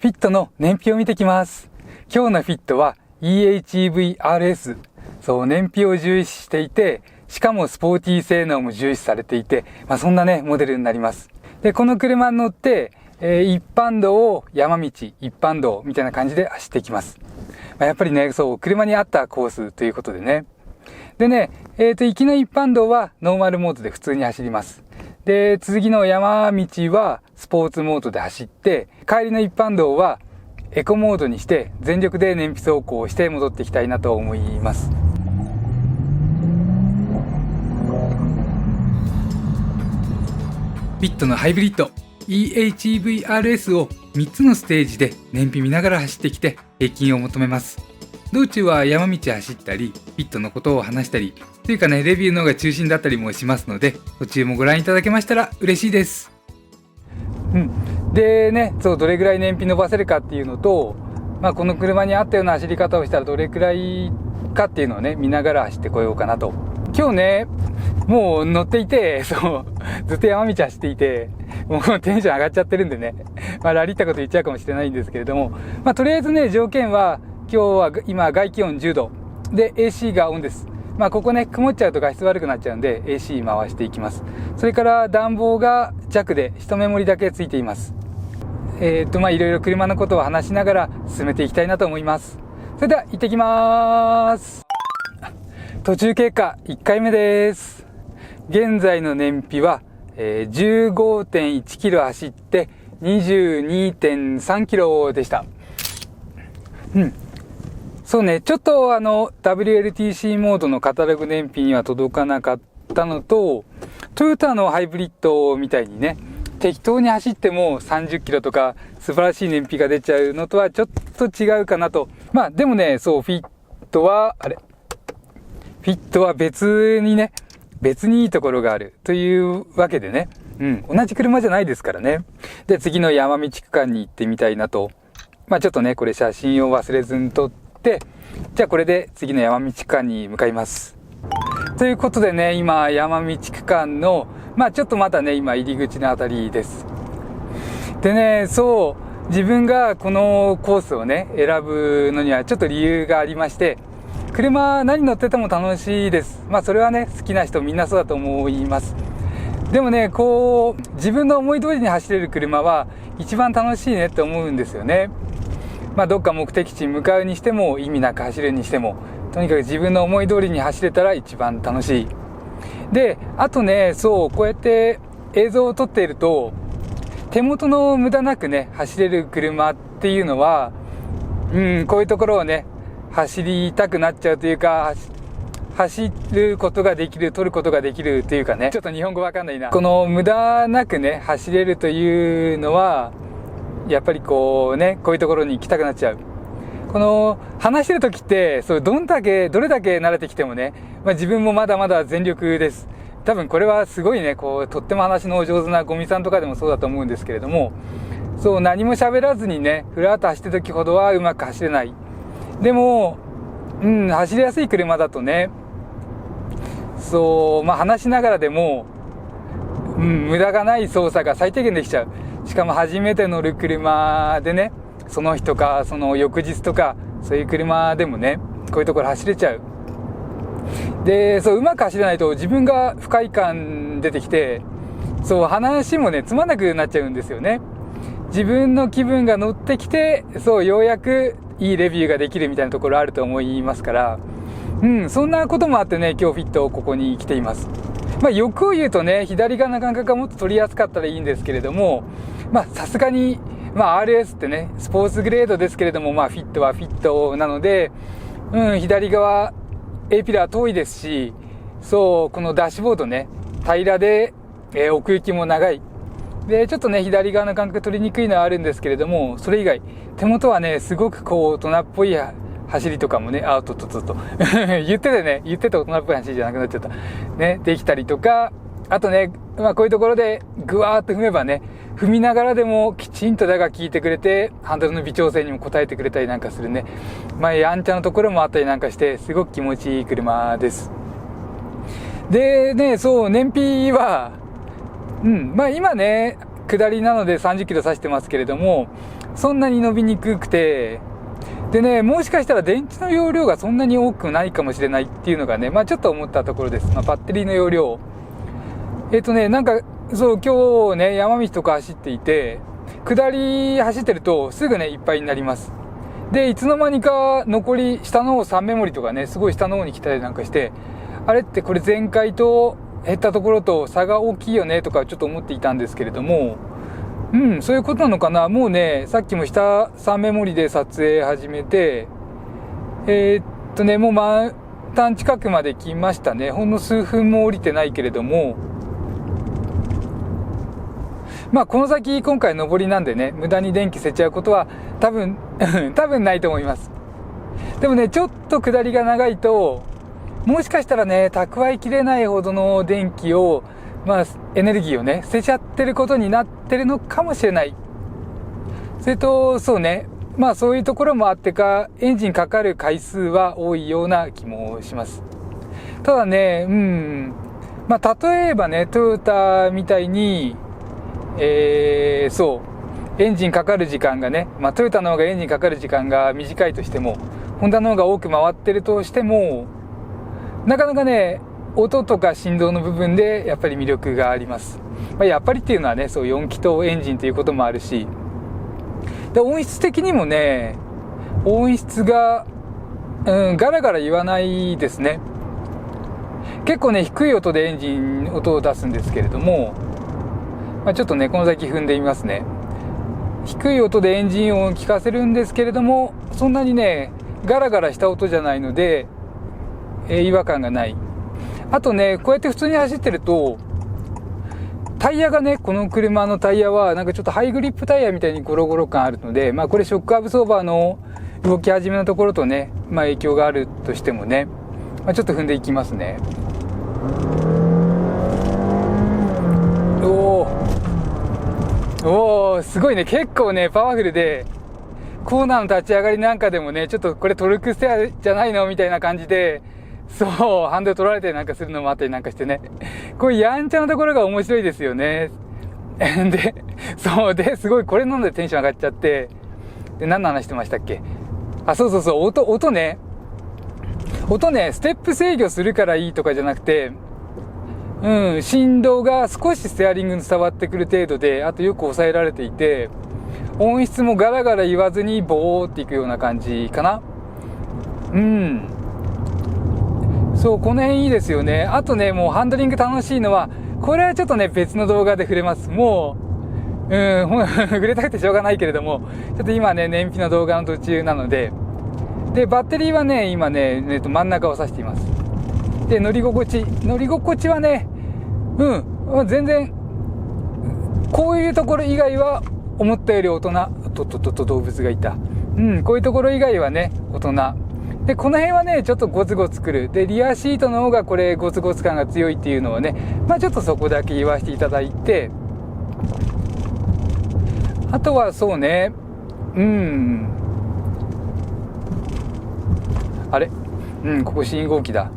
フィットの燃費を見てきます。今日のフィットは EHEV-RS。そう、燃費を重視していて、しかもスポーティー性能も重視されていて、そんなね、モデルになります。で、この車に乗って、一般道を山道、一般道みたいな感じで走っていきます。やっぱりね、そう、車に合ったコースということでね。でね、行きの一般道はノーマルモードで普通に走ります。で、次の山道はスポーツモードで走って、帰りの一般道はエコモードにして全力で燃費走行をして戻っていきたいなと思います。フィットのハイブリッド EHEV-RS を3つのステージで燃費見ながら走ってきて平均を求めます。道中は山道走ったり、フィットのことを話したり、というかね、レビューの方が中心だったりもしますので、途中もご覧いただけましたら嬉しいです。でね、そう、どれぐらい燃費伸ばせるかっていうのと、この車に合ったような走り方をしたらどれくらいかっていうのをね、見ながら走ってこようかなと。今日ね、もう乗っていて、そう、ずっと山道走っていて、もうテンション上がっちゃってるんでね、ラリったこと言っちゃうかもしれないんですけれども、とりあえずね、条件は、今日は今外気温10度で AC がオンです。ここね、曇っちゃうと画質悪くなっちゃうんで AC 回していきます。それから暖房が弱で一目盛りだけついています。いろいろ車のことを話しながら進めていきたいなと思います。それでは行ってきます。途中経過1回目です。現在の燃費は、15.1 キロ走って 22.3 キロでした。そうね、ちょっとWLTC モードのカタログ燃費には届かなかったのと、トヨタのハイブリッドみたいにね、適当に走っても30キロとか素晴らしい燃費が出ちゃうのとはちょっと違うかなと。でもね、そう、フィットは別にいいところがあるというわけでね、同じ車じゃないですからね。で、次の山道区間に行ってみたいなと。ちょっとね、これ写真を忘れずに撮って、じゃあこれで次の山道区間に向かいます。ということでね、今山道区間の、ちょっとまたね、今入り口のあたりです。でね、そう、自分がこのコースをね、選ぶのにはちょっと理由がありまして、車何乗ってても楽しいです。それはね、好きな人みんなそうだと思います。でもね、自分の思い通りに走れる車は一番楽しいねって思うんですよね。どっか目的地に向かうにしても意味なく走るにしても、とにかく自分の思い通りに走れたら一番楽しい。で、あとね、そう、こうやって映像を撮っていると、手元の無駄なくね、走れる車っていうのは、こういうところをね、走りたくなっちゃうというか、走ることができる、撮ることができるというかね、ちょっと日本語わかんないな。この無駄なくね、走れるというのは、やっぱりこういうところに行きたくなっちゃう。話してる時って、どれだけ慣れてきてもね、自分もまだまだ全力です。多分これはすごいね、とっても話のお上手なゴミさんとかでもそうだと思うんですけれども、何も喋らずにね、ふらっと走ってる時ほどはうまく走れない。でも、走りやすい車だとね、話しながらでも、無駄がない操作が最低限できちゃう。しかも初めて乗る車でね、その日とか、その翌日とか、そういう車でもね、こういうところ走れちゃう。で、うまく走れないと自分が不快感出てきて、話もね、つまんなくなっちゃうんですよね。自分の気分が乗ってきて、ようやくいいレビューができるみたいなところあると思いますから、そんなこともあってね、今日フィットここに来ています。欲を言うとね、左側の感覚がもっと取りやすかったらいいんですけれども、さすがに、RS ってね、スポーツグレードですけれども、フィットはフィットなので、左側、A ピラー遠いですし、このダッシュボードね、平らで、奥行きも長い。で、ちょっとね、左側の感覚取りにくいのはあるんですけれども、それ以外、手元はね、すごく大人っぽい走りとかもね、言って大人っぽい走りじゃなくなっちゃった。ね、できたりとか、あとね、こういうところでぐわーっと踏めばね、踏みながらでもきちんとだが効いてくれて、ハンドルの微調整にも応えてくれたりなんかするね。やんちゃなところもあったりなんかして、すごく気持ちいい車です。でね、燃費は、今ね、下りなので30キロ指してますけれども、そんなに伸びにくくて、でね、もしかしたら電池の容量がそんなに多くないかもしれないっていうのがね、ちょっと思ったところです。バッテリーの容量。なんか、そう、今日ね、山道とか走っていて、下り走ってるとすぐね、いっぱいになります。で、いつの間にか残り、下の方3メモリとかね、すごい下の方に来たりなんかして、あれってこれ前回と減ったところと差が大きいよねとかちょっと思っていたんですけれども、そういうことなのかな。もうね、さっきも下3メモリで撮影始めて、もう満タン近くまで来ましたね。ほんの数分も降りてないけれども、この先今回上りなんでね、無駄に電気捨てちゃうことは多分ないと思います。でもね、ちょっと下りが長いと、もしかしたらね、蓄えきれないほどの電気を、エネルギーをね、捨てちゃってることになってるのかもしれない。それと、そうね、そういうところもあってか、エンジンかかる回数は多いような気もします。ただね、例えばね、トヨタみたいに、エンジンかかる時間がね、トヨタの方がエンジンかかる時間が短いとしても、ホンダの方が多く回ってるとしても、なかなかね、音とか振動の部分でやっぱり魅力があります。やっぱりっていうのはね、そう4気筒エンジンということもあるし、で音質的にもね、音質が、ガラガラ言わないですね。結構ね、低い音でエンジン音を出すんですけれども、ちょっとね、この先踏んでみますね。低い音でエンジン音を聞かせるんですけれども、そんなにね、ガラガラした音じゃないので、違和感がない。あとね、こうやって普通に走ってると、タイヤがね、この車のタイヤはなんかちょっとハイグリップタイヤみたいにゴロゴロ感あるので、これショックアブソーバーの動き始めのところとね、影響があるとしてもね、ちょっと踏んでいきますね。おー、すごいね。結構ね、パワフルで、コーナーの立ち上がりなんかでもね、ちょっとこれトルクステアじゃないのみたいな感じで、そう、ハンドル取られたりなんかするのもあったりなんかしてね。こういうやんちゃなところが面白いですよね。で、そうで、すごいこれ飲んでテンション上がっちゃって、で、何の話してましたっけ？音ね、ステップ制御するからいいとかじゃなくて、振動が少しステアリングに伝わってくる程度で、あとよく抑えられていて、音質もガラガラ言わずにボーっていくような感じかな。そう、この辺いいですよね。あとね、もうハンドリング楽しいのは、これはちょっとね、別の動画で触れます。もう、触れたくてしょうがないけれども、ちょっと今ね、燃費の動画の途中なので、で、バッテリーはね、今ね、真ん中を指しています。で、乗り心地はね、全然、こういうところ以外は、思ったより大人、動物がいた。こういうところ以外はね、大人。で、この辺はね、ちょっとゴツゴツくる。で、リアシートの方がこれゴツゴツ感が強いっていうのはね、ちょっとそこだけ言わせていただいて、あとはそうね、あれ？ここ信号機だ。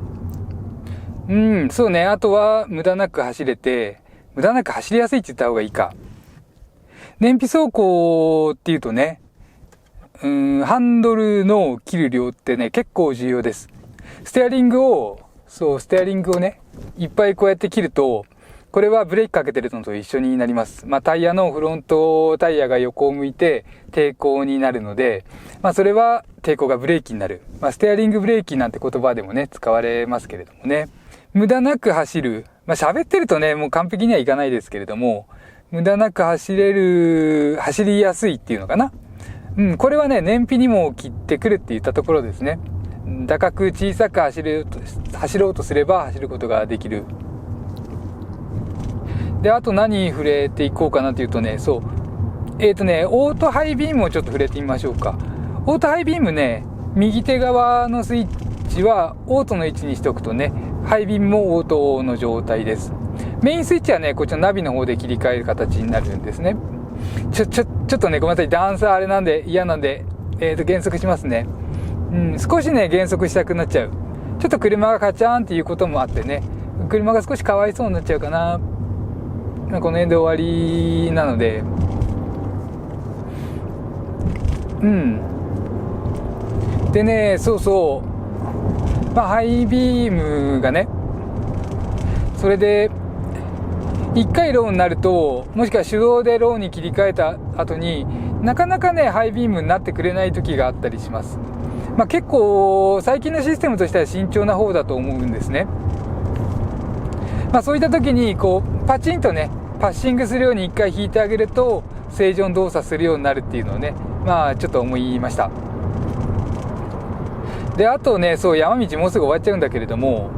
そうね、あとは無駄なく走れて、無駄なく走りやすいって言った方がいいか。燃費走行っていうとね、ハンドルの切る量ってね、結構重要です。ステアリングをね、いっぱいこうやって切ると、これはブレーキかけてるのと一緒になります。タイヤのフロントタイヤが横を向いて抵抗になるので、それは抵抗がブレーキになる。ステアリングブレーキなんて言葉でもね、使われますけれどもね。無駄なく走る。喋ってるとね、もう完璧にはいかないですけれども、無駄なく走りやすいっていうのかな。これはね、燃費にも切ってくるって言ったところですね。高く小さく走ろうとすれば走ることができる。で、あと何触れていこうかなというとね、オートハイビームをちょっと触れてみましょうか。オートハイビームね、右手側のスイッチはオートの位置にしておくとね、ハイビームもオートの状態です。メインスイッチはね、こっちのナビの方で切り替える形になるんですね。ちょっとね、ごめんなさい。段差あれなんで、嫌なんで、減速しますね。少しね、減速したくなっちゃう。ちょっと車がカチャーンっていうこともあってね、車が少しかわいそうになっちゃうかな。この辺で終わりなので、でね、そうそう、ハイビームがね、それで1回ローになると、もしくは手動でローに切り替えた後になかなかねハイビームになってくれない時があったりします。結構最近のシステムとしては慎重な方だと思うんですね。そういった時にパチンとねパッシングするように1回引いてあげると正常に動作するようになるっていうのをね、ちょっと思いました。で、あとね、そう、山道もうすぐ終わっちゃうんだけれども、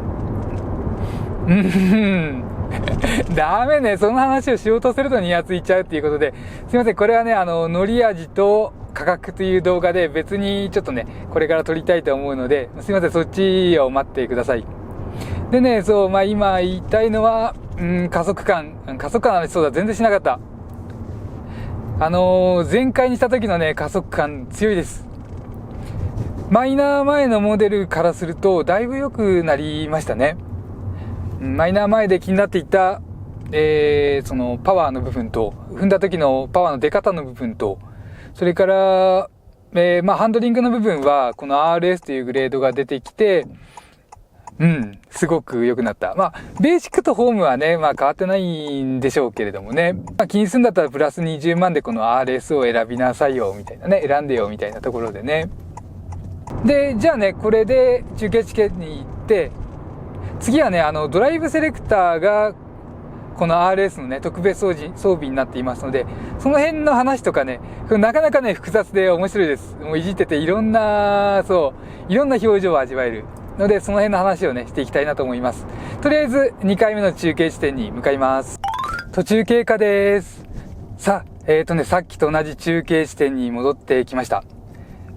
ダメね、その話をしようとするとニヤついちゃうっていうことで、すいません、これはね、のり味と価格という動画で別にちょっとね、これから撮りたいと思うので、すいません、そっちを待ってください。でね、そう、今言いたいのは、加速感の話、そうだ、全然しなかった。前回にした時のね、加速感強いです。マイナー前のモデルからするとだいぶ良くなりましたね。マイナー前で気になっていた、そのパワーの部分と踏んだ時のパワーの出方の部分と、それから、ハンドリングの部分はこの RS というグレードが出てきて、すごく良くなった。ベーシックとホームはね、変わってないんでしょうけれどもね。気にするんだったらプラス20万でこの RS を選びなさいよ、みたいなね。選んでよ、みたいなところでね。で、じゃあね、これで中継地検に行って、次はね、ドライブセレクターが、この RS のね、特別装備になっていますので、その辺の話とかね、なかなかね、複雑で面白いです。もういじってていろんな表情を味わえるので、その辺の話をね、していきたいなと思います。とりあえず、2回目の中継地点に向かいます。途中経過です。さあ、さっきと同じ中継地点に戻ってきました。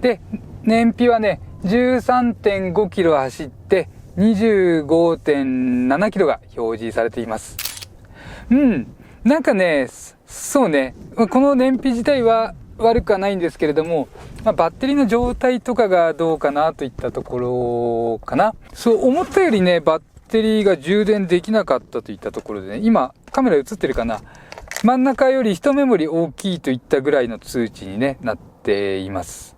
で、燃費はね、13.5 キロ走って、25.7 キロが表示されています。なんかね、そうね、この燃費自体は悪くはないんですけれども、バッテリーの状態とかがどうかなといったところかな。そう思ったよりね、バッテリーが充電できなかったといったところでね、今カメラ映ってるかな。真ん中より1メモリ大きいといったぐらいの通知に、ね、なっています。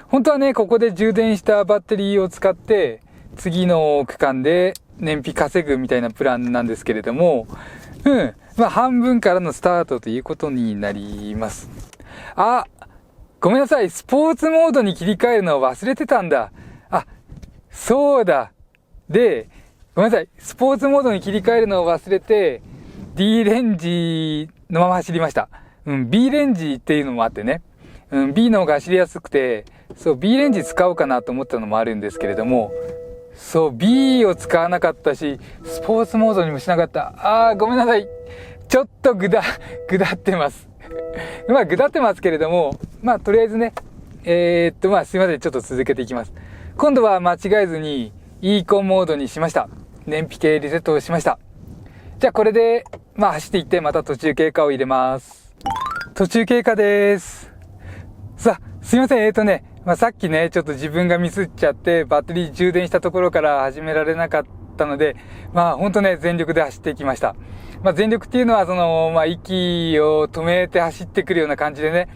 本当はね、ここで充電したバッテリーを使って次の区間で燃費稼ぐみたいなプランなんですけれども、半分からのスタートということになります。ごめんなさい、スポーツモードに切り替えるのを忘れてたんだ。そうだ。で、ごめんなさい、スポーツモードに切り替えるのを忘れて D レンジのまま走りました。B レンジっていうのもあってね、B の方が走りやすくて、そう B レンジ使おうかなと思ったのもあるんですけれども、そう B を使わなかったし、スポーツモードにもしなかった。ごめんなさい、ちょっとぐだってますぐだってますけれども、とりあえずね、すいません、ちょっと続けていきます。今度は間違えずに E コンモードにしました。燃費計リセットをしました。じゃあこれで走っていってまた途中経過を入れます。途中経過です。さあ、すいません、さっきね、ちょっと自分がミスっちゃってバッテリー充電したところから始められなかったので、ほんとね、全力で走ってきました。全力っていうのは息を止めて走ってくるような感じでね、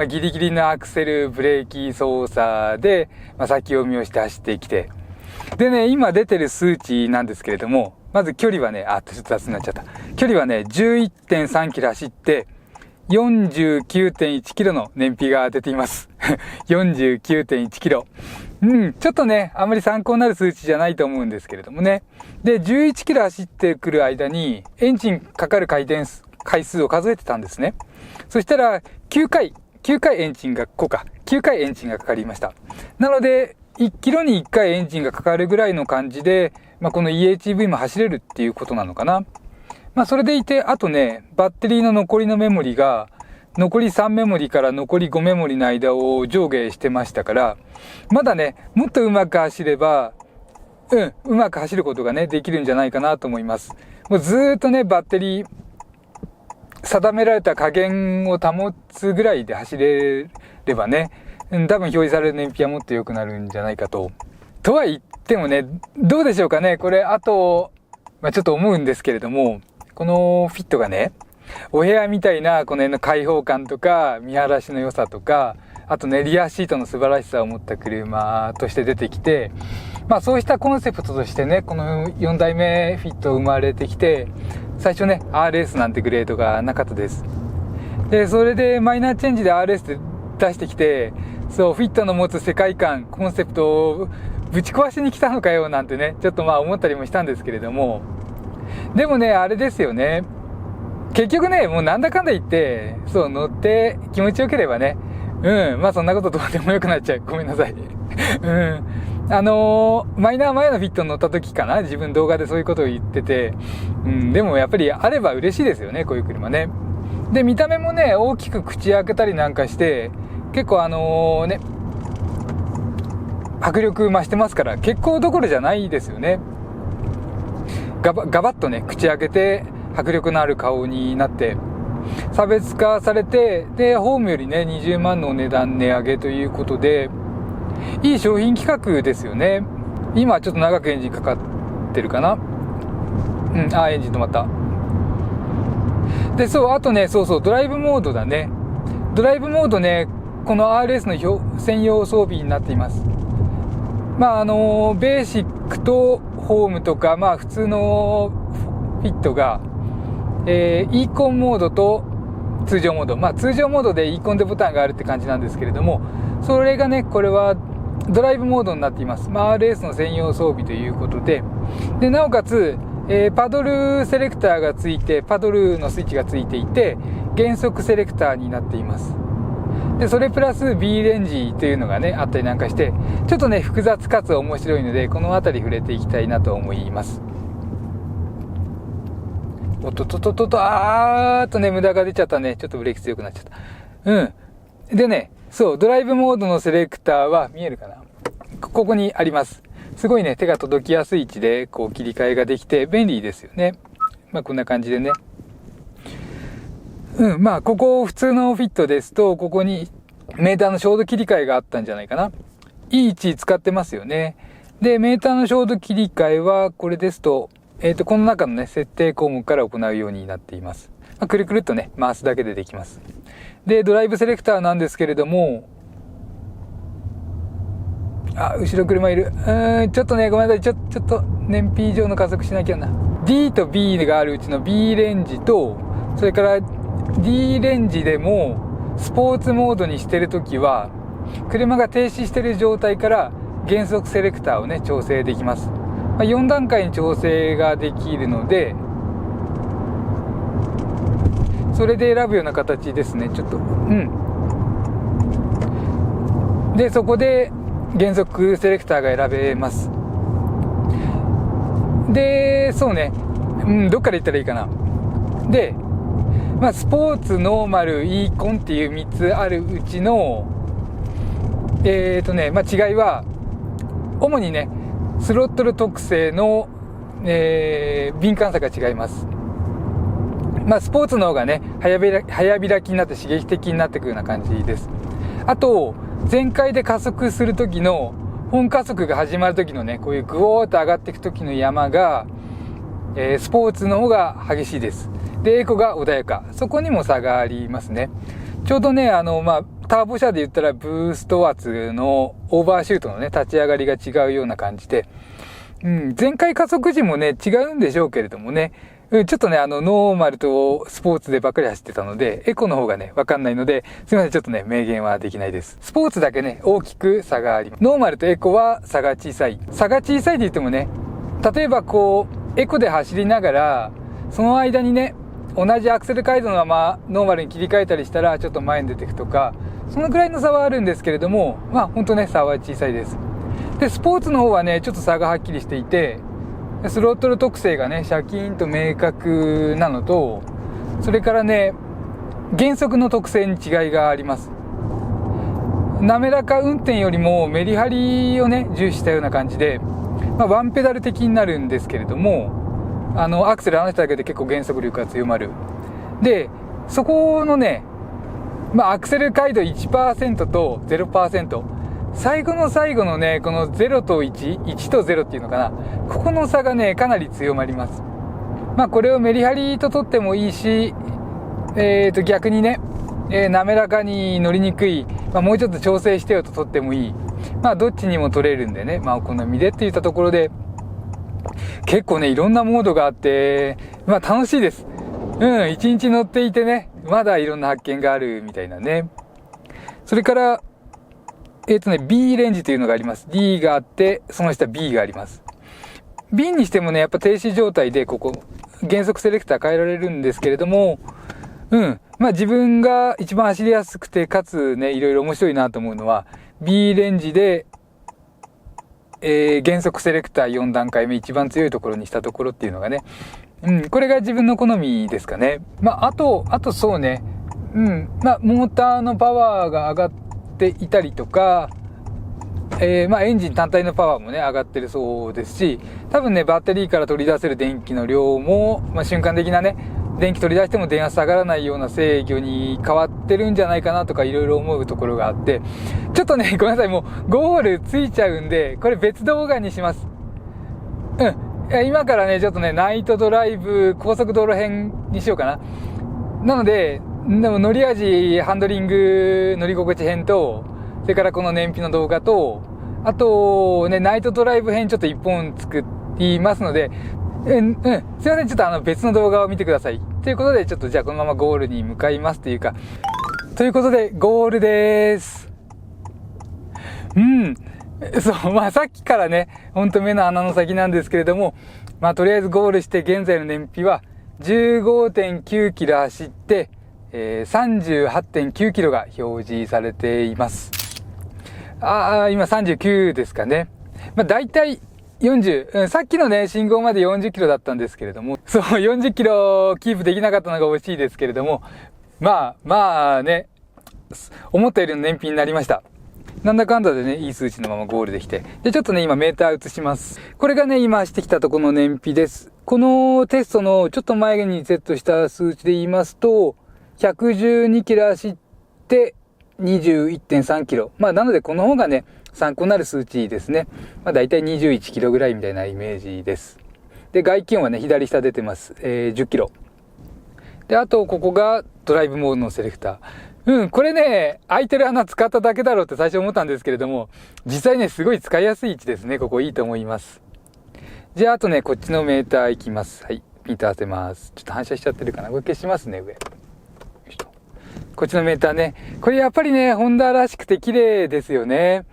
ギリギリのアクセルブレーキ操作で、先読みをして走ってきて、でね、今出てる数値なんですけれども、まず距離はね、ちょっと雑になっちゃった。距離はね、11.3 キロ走って、49.1 キロの燃費が出ています。49.1 キロ。ちょっとね、あまり参考になる数値じゃないと思うんですけれどもね。で、11キロ走ってくる間に、エンジンかかる回数を数えてたんですね。そしたら、9回エンジンがかかりました。なので、1キロに1回エンジンがかかるぐらいの感じで、この EHEV も走れるっていうことなのかな。それでいて、あとね、バッテリーの残りのメモリが、残り3メモリから残り5メモリの間を上下してましたから、まだね、もっとうまく走れば、うまく走ることがね、できるんじゃないかなと思います。もうずーっとね、バッテリー、定められた加減を保つぐらいで走れればね、多分表示される燃費はもっと良くなるんじゃないかと。とは言ってもね、どうでしょうかね、これ、あと、ちょっと思うんですけれども、このフィットがね、お部屋みたいなこの辺の開放感とか見晴らしの良さとか、あとねリアシートの素晴らしさを持った車として出てきて、そうしたコンセプトとしてねこの4代目フィット生まれてきて、最初ね RS なんてグレードがなかったです。でそれでマイナーチェンジで RS で出してきて、そうフィットの持つ世界観コンセプトをぶち壊しに来たのかよなんてねちょっと思ったりもしたんですけれども、でもねあれですよね、結局ねもうなんだかんだ言ってそう乗って気持ちよければね、そんなことどうでもよくなっちゃう。ごめんなさい。マイナー前のフィットに乗った時かな、自分動画でそういうことを言ってて、でもやっぱりあれば嬉しいですよね、こういう車ね。で、見た目もね、大きく口開けたりなんかして、結構迫力増してますから、結構どころじゃないですよね。ガバッとね、口開けて、迫力のある顔になって、差別化されて、でホームよりね20万の値段値上げということで、いい商品企画ですよね。今ちょっと長くエンジンかかってるかな。エンジン止まった。であとねドライブモードだね。ドライブモードね、この RS の専用装備になっています。ベーシックとホームとか普通のフィットがイーコンモードと通常モード、通常モードでイーコンでボタンがあるって感じなんですけれども、それがねこれはドライブモードになっています。RS の専用装備ということで、なおかつ、パドルセレクターがついて、パドルのスイッチがついていて減速セレクターになっています。でそれプラス B レンジというのがねあったりなんかして、ちょっとね複雑かつ面白いのでこの辺り触れていきたいなと思います。無駄が出ちゃったね。ちょっとブレーキ強くなっちゃった。でね、ドライブモードのセレクターは見えるかな、ここにあります。すごいね、手が届きやすい位置でこう切り替えができて便利ですよね。こんな感じでね。ここ普通のフィットですと、ここにメーターの照度切り替えがあったんじゃないかな。いい位置使ってますよね。で、メーターの照度切り替えはこれですと、この中のね、設定項目から行うようになっています。くるくるっとね、回すだけでできます。で、ドライブセレクターなんですけれども、後ろ車いる。ちょっとね、ごめんなさい。ちょっと、燃費以上の加速しなきゃな。D と B があるうちの B レンジと、それから D レンジでも、スポーツモードにしてるときは、車が停止してる状態から減速セレクターをね、調整できます。4段階に調整ができるので、それで選ぶような形ですね。ちょっとでそこで減速セレクターが選べます。でどっから言ったらいいかな。でスポーツノーマルイーコンっていう3つあるうちの違いは主にねスロットル特性の、敏感さが違います。スポーツの方がね早開きになって刺激的になってくるような感じです。あと全開で加速する時の本加速が始まる時のねこういうグオーっと上がっていく時の山が、スポーツの方が激しいです。でエコが穏やか、そこにも差がありますね。ちょうどねターボ車で言ったらブースト圧のオーバーシュートのね立ち上がりが違うような感じで、全開加速時もね違うんでしょうけれどもね、ちょっとねノーマルとスポーツでばっかり走ってたのでエコの方がねわかんないので、すいません、ちょっとね明言はできないです。スポーツだけね大きく差があります。ノーマルとエコは差が小さいって言ってもね、例えばこうエコで走りながらその間にね同じアクセル回路のままノーマルに切り替えたりしたらちょっと前に出てくとか、そのくらいの差はあるんですけれども、ほんとね差は小さいです。でスポーツの方はねちょっと差がはっきりしていて、スロットル特性がねシャキーンと明確なのと、それからね減速の特性に違いがあります。滑らか運転よりもメリハリをね重視したような感じで、ワンペダル的になるんですけれども、アクセル離しただけで結構減速力が強まる。でそこのねアクセル回路 1% と 0%、 最後の最後のねこの0と11と0っていうのかな、ここの差がねかなり強まります。これをメリハリと取ってもいいし、逆にね、滑らかに乗りにくい、もうちょっと調整してよと取ってもいい。どっちにも取れるんでね、お好みでっていったところで、結構ね、いろんなモードがあって、楽しいです。一日乗っていてね、まだいろんな発見があるみたいなね。それから、B レンジというのがあります。D があって、その下 B があります。B にしてもね、やっぱ停止状態でここ、減速セレクター変えられるんですけれども、自分が一番走りやすくて、かつね、いろいろ面白いなと思うのは、B レンジで、減速セレクター4段階目、一番強いところにしたところっていうのがね、これが自分の好みですかね。あとそうね、モーターのパワーが上がっていたりとか、エンジン単体のパワーもね、上がってるそうですし、多分ね、バッテリーから取り出せる電気の量も、瞬間的なね、電気取り出しても電圧下がらないような制御に変わってるんじゃないかなとかいろいろ思うところがあって、ちょっとね、ごめんなさい、もうゴールついちゃうんで、これ別動画にします。今からね、ちょっとね、ナイトドライブ、高速道路編にしようかな。なので、でも乗り味、ハンドリング、乗り心地編と、それからこの燃費の動画と、あとね、ナイトドライブ編ちょっと1本作りますので、すいません、ちょっと別の動画を見てください。ということで、ちょっとじゃあこのままゴールに向かいますというか、ということで、ゴールです。そう、さっきからね、ほんと目の穴の先なんですけれども、とりあえずゴールして現在の燃費は 15.9 キロ走って、38.9 キロが表示されています。今39ですかね。だいたい40、さっきのね、信号まで40キロだったんですけれども、そう、40キロキープできなかったのが惜しいですけれども、ね、思ったよりの燃費になりました。なんだかんだでね、いい数値のままゴールできて。で、ちょっとね、今メーター移します。これがね、今走ってきたところの燃費です。このテストのちょっと前にセットした数値で言いますと、112キロ走って、21.3 キロ。なのでこの方がね、参考になる数値ですね。だいたい21キロぐらいみたいなイメージです。で、外気温はね、左下出てます。10キロ。で、あと、ここがドライブモードのセレクター。これね、空いてる穴使っただけだろうって最初思ったんですけれども、実際ね、すごい使いやすい位置ですね。ここいいと思います。じゃあ、あとね、こっちのメーター行きます。はい。ピント合わせます。ちょっと反射しちゃってるかな。これ消しますね、上。こっちのメーターね。これやっぱりね、ホンダらしくて綺麗ですよね。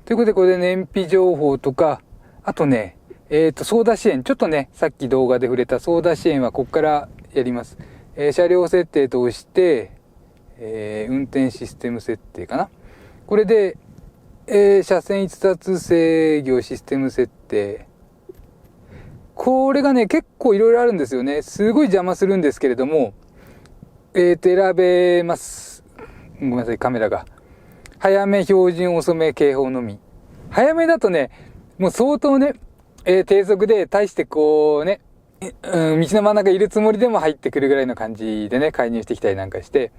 ということで、これで燃費情報とか、あとね、操舵支援。ちょっとね、さっき動画で触れた操舵支援はここからやります。車両設定と押して、運転システム設定かな。これで、車線逸脱制御システム設定。これがね、結構いろいろあるんですよね。すごい邪魔するんですけれども、選べます。ごめんなさい、カメラが。早め、標準、遅め、警報のみ。早めだとね、もう相当ね、低速で、大してこうね、道の真ん中いるつもりでも入ってくるぐらいの感じでね、介入してきたりなんかして、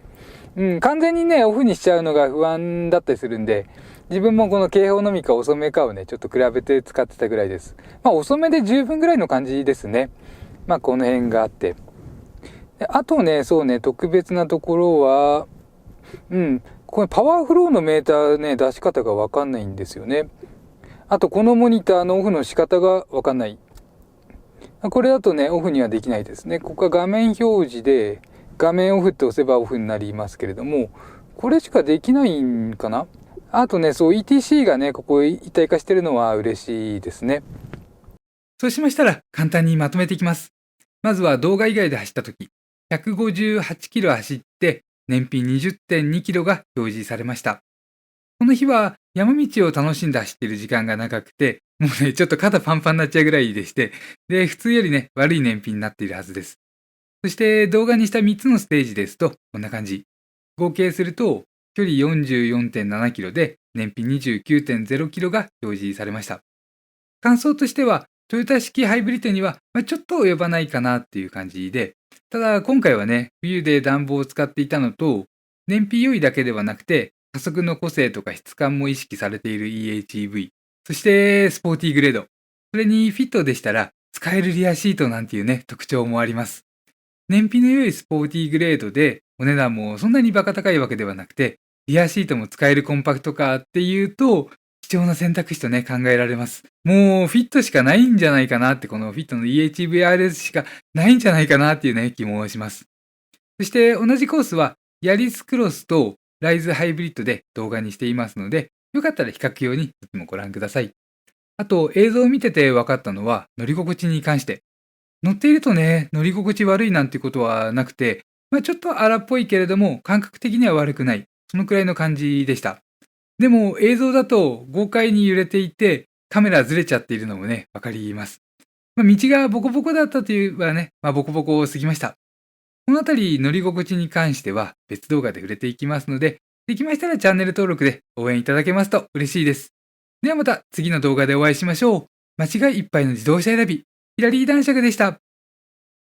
完全にね、オフにしちゃうのが不安だったりするんで、自分もこの警報のみか遅めかをね、ちょっと比べて使ってたぐらいです。遅めで十分ぐらいの感じですね。この辺があって。あとね、そうね、特別なところは、これパワーフローのメーターね、出し方がわかんないんですよね。あと、このモニターのオフの仕方がわかんない。これだとね、オフにはできないですね。ここは画面表示で、画面オフって押せばオフになりますけれども、これしかできないんかな。あとね、そう、ETC がね、ここ一体化してるのは嬉しいですね。そうしましたら、簡単にまとめていきます。まずは動画以外で走ったとき、158キロ走って、燃費 20.2 キロが表示されました。この日は山道を楽しんで走っている時間が長くて、もうね、ちょっと肩パンパンになっちゃうぐらいでして、で、普通よりね、悪い燃費になっているはずです。そして動画にした3つのステージですと、こんな感じ。合計すると、距離 44.7 キロで、燃費 29.0 キロが表示されました。感想としては、トヨタ式ハイブリッドには、ちょっと及ばないかなっていう感じで、ただ今回はね、冬で暖房を使っていたのと、燃費良いだけではなくて、加速の個性とか質感も意識されている EHEV、そしてスポーティーグレード。それにフィットでしたら、使えるリアシートなんていうね、特徴もあります。燃費の良いスポーティーグレードで、お値段もそんなにバカ高いわけではなくて、リアシートも使えるコンパクトカーっていうと、貴重な選択肢とね、考えられます。もうフィットしかないんじゃないかなって、このフィットの EHVRS しかないんじゃないかなっていうね、気もします。そして同じコースは、ヤリスクロスとライズハイブリッドで動画にしていますので、よかったら比較用にそっちもご覧ください。あと、映像を見てて分かったのは、乗り心地に関して。乗っているとね、乗り心地悪いなんてことはなくて、ちょっと荒っぽいけれども、感覚的には悪くない。そのくらいの感じでした。でも映像だと豪快に揺れていて、カメラずれちゃっているのもね、わかります。道がボコボコだったというはね、ボコボコを過ぎました。このあたり乗り心地に関しては別動画で触れていきますので、できましたらチャンネル登録で応援いただけますと嬉しいです。ではまた次の動画でお会いしましょう。間違いいっぱいの自動車選び、ヒラリー男爵でした。